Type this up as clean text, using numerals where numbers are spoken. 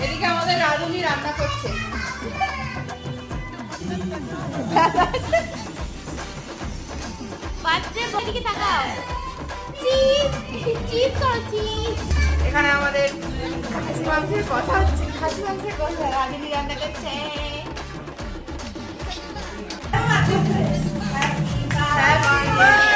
এদিকে আমাদের রাঁধুনি রান্না করছে। এখানে আমাদের খাসি মাংসের কথা হচ্ছে, খাসি মাংসের কথা রাঁধুনি রান্না করছে। হ্যাঁ